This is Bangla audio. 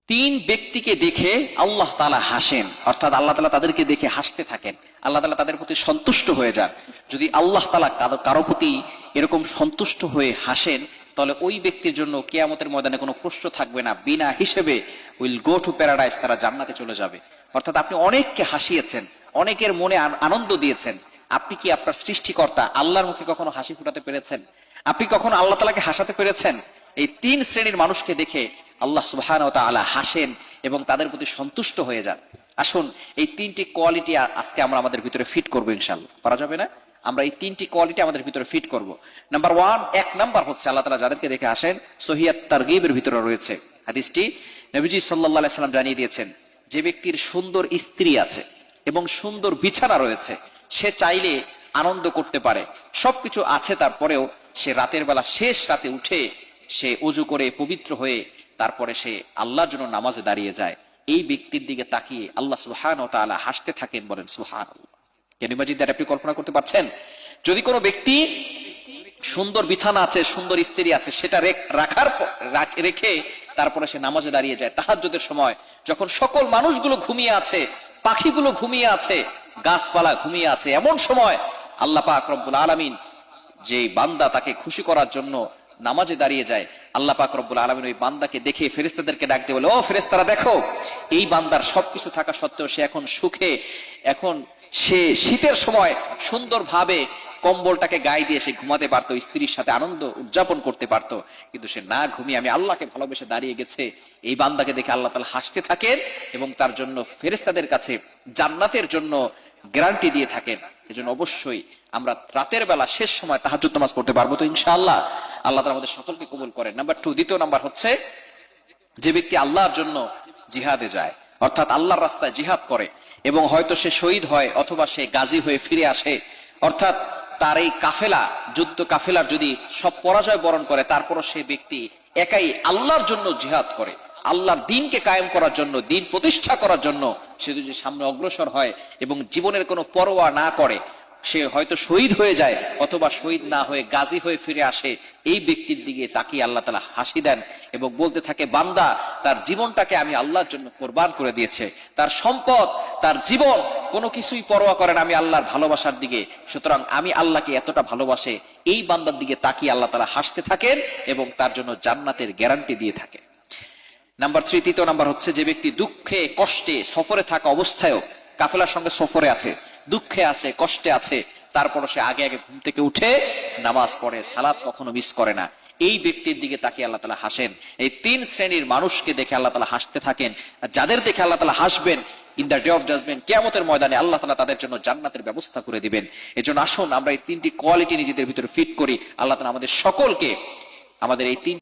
তিন ব্যক্তিকে দেখে আল্লাহ তাআলা হাসেন, অর্থাৎ আল্লাহ তাআলা তাদেরকে দেখে হাসতে থাকেন। আল্লাহ তাআলা তাদের প্রতি সন্তুষ্ট হয়ে যান। যদি আল্লাহ তাআলা কারো প্রতি এরকম সন্তুষ্ট হয়ে হাসেন, তাহলে ওই ব্যক্তির জন্য কিয়ামতের ময়দানে কোনো প্রশ্ন থাকবে না, বিনা হিসেবে উইল গো টু প্যারাডাইস, তারা জান্নাতে চলে যাবে। অর্থাৎ আপনি অনেককে হাসিয়েছেন, অনেকের মনে আনন্দ দিয়েছেন। আপনি কি আপনার সৃষ্টিকর্তা আল্লাহর মুখে কখনো হাসি ফুটাতে পেরেছেন? আপনি কখনো আল্লাহ তাআলাকে হাসাতে পেরেছেন? এই তিন শ্রেণীর মানুষকে দেখে আল্লাহ সুবহানাহু ওয়া তাআলা হাসেন এবং তাদের প্রতি সন্তুষ্ট হয়ে যান। আসুন এই তিনটি কোয়ালিটি আজকে আমরা আমাদের ভিতরে ফিট করবো, ইনশাআল্লাহ। করা যাবে না? আমরা এই তিনটি কোয়ালিটি আমাদের ভিতরে ফিট করব। নাম্বার ওয়ান, এক নাম্বার হচ্ছে আল্লাহ তাআলা যাদেরকে দেখে আসেন, সহিহ তারগীবের ভিতরে রয়েছে হাদিসটি। নবীজি সাল্লাল্লাহু আলাইহি সাল্লাম জানিয়ে দিয়েছেন, যে ব্যক্তির সুন্দর স্ত্রী আছে এবং সুন্দর বিছানা রয়েছে, সে চাইলে আনন্দ করতে পারে, সবকিছু আছে, তারপরেও সে রাতের বেলা শেষ রাতে উঠে সে ওযু করে পবিত্র হয়ে তারপরে সে আল্লাহর জন্য নামাজে দাঁড়িয়ে যায়। এই ব্যক্তির দিকে তাকিয়ে আল্লাহ সুবহানাহু ওয়া তাআলা হাসতে থাকেন। বলেন সুবহানাল্লাহ। কালিমা জি দ্বারা আপনি কল্পনা করতে পারছেন? যদি কোনো ব্যক্তি সুন্দর বিছানা আছে, সুন্দর স্ত্রী আছে, সেটা রেখে তারপরে সে নামাজে দাঁড়িয়ে যায় তাহাজ্জুদের সময়, যখন সকল মানুষগুলো ঘুমিয়ে আছে, পাখিগুলো ঘুমিয়ে আছে, গাছপালা ঘুমিয়ে আছে, এমন সময় আল্লাহ পাক রব্বুল আলামিন যে বান্দা তাকে খুশি করার জন্য নামাজে দাঁড়িয়ে যায়, আল্লাহ পাক রব্বুল আলামিন ওই বান্দাকে দেখে ফেরেশতাদেরকে ডাক দিয়ে বলে, ও ফেরেশতারা দেখো, এই বান্দার সবকিছু থাকা সত্ত্বেও সে এখন সুখে, এখন সে শীতের সময় সুন্দরভাবে কম্বলটাকে গায়ে দিয়ে সে ঘুমাতে পারতো, স্ত্রীর সাথে আনন্দ উদযাপন করতে পারতো, কিন্তু সে না ঘুমিয়ে আমি আল্লাহকে ভালোবেসে দাঁড়িয়ে গেছে। এই বান্দাকে দেখে আল্লাহ তাআলা হাসতে থাকেন এবং তার জন্য ফেরেশতাদের কাছে জান্নাতের জন্য গ্যারান্টি দিয়ে থাকেন। এজন্য অবশ্যই আমরা রাতের বেলা শেষ সময় তাহাজ্জুদ নামাজ পড়তে পারবো তো ইনশাআল্লাহ। আল্লাহ তাআলা আমাদের সকলকে কবুল করেন। নাম্বার টু, দ্বিতীয় নাম্বার হচ্ছে যে ব্যক্তি আল্লাহর জন্য জিহাদে যায়, অর্থাৎ আল্লাহর রাস্তায় জিহাদ করে এবং হয়তো সে শহীদ হয় অথবা সে গাজী হয়ে ফিরে আসে, অর্থাৎ তার এই কাফেলা, যুদ্ধ কাফেলার যদি সব পরাজয় বরণ করে, তারপরও সে ব্যক্তি একাই আল্লাহর জন্য জিহাদ করে, আল্লাহর দ্বীনকে কায়েম করার জন্য, দ্বীন প্রতিষ্ঠা করার জন্য সে যদি সামনে অগ্রসর হয় এবং জীবনের কোনো পরোয়া না করে, সে হয়তো শহীদ হয়ে যায় অথবা শহীদ না হয়ে গাজী হয়ে ফিরে আসে, এই ব্যক্তির দিকে তাকিয়ে আল্লাহ তাআলা হাসি দেন এবং বলতে থাকে, বান্দা তার জীবনটাকে আমি আল্লাহর জন্য কোরবান করে দিয়েছে, তার সম্পদ, তার জীবন কোনো কিছুই পরোয়া করে না আমি আল্লাহর ভালোবাসার দিকে, সুতরাং আমি আল্লাহকে এতটা ভালোবাসে। এই বান্দার দিকে তাকিয়ে আল্লাহ তাআলা হাসতে থাকেন এবং তার জন্য জান্নাতের গ্যারান্টি দিয়ে থাকেন। নাম্বার থ্রি, তৃতীয় নাম্বার হচ্ছে যে ব্যক্তি দুঃখে কষ্টে সফরে থাকা অবস্থায়ও, কাফেলার সঙ্গে সফরে আছে, দুঃখে আছে, কষ্টে আছে, তারপর সে আগে আগে ঘুম থেকে উঠে নামাজ পড়ে, সালাত কখনো মিস করে না, এই ব্যক্তির দিকে তাকিয়ে আল্লাহ তাআলা হাসেন। এই তিন শ্রেণীর মানুষকে দেখে আল্লাহ তাআলা হাসতে থাকেন। আর যাদের দেখে আল্লাহ তাআলা হাসবেন, in the day of judgement, কিয়ামতের ময়দানে আল্লাহ তাআলা তাদের জন্য জান্নাতের ব্যবস্থা করে দিবেন। এজন্য আসুন আমরা এই তিনটি কোয়ালিটি নিজেদের ভিতরে ফিট করি। আল্লাহ তাআলা আমাদের সকলকে আমাদের এই তিন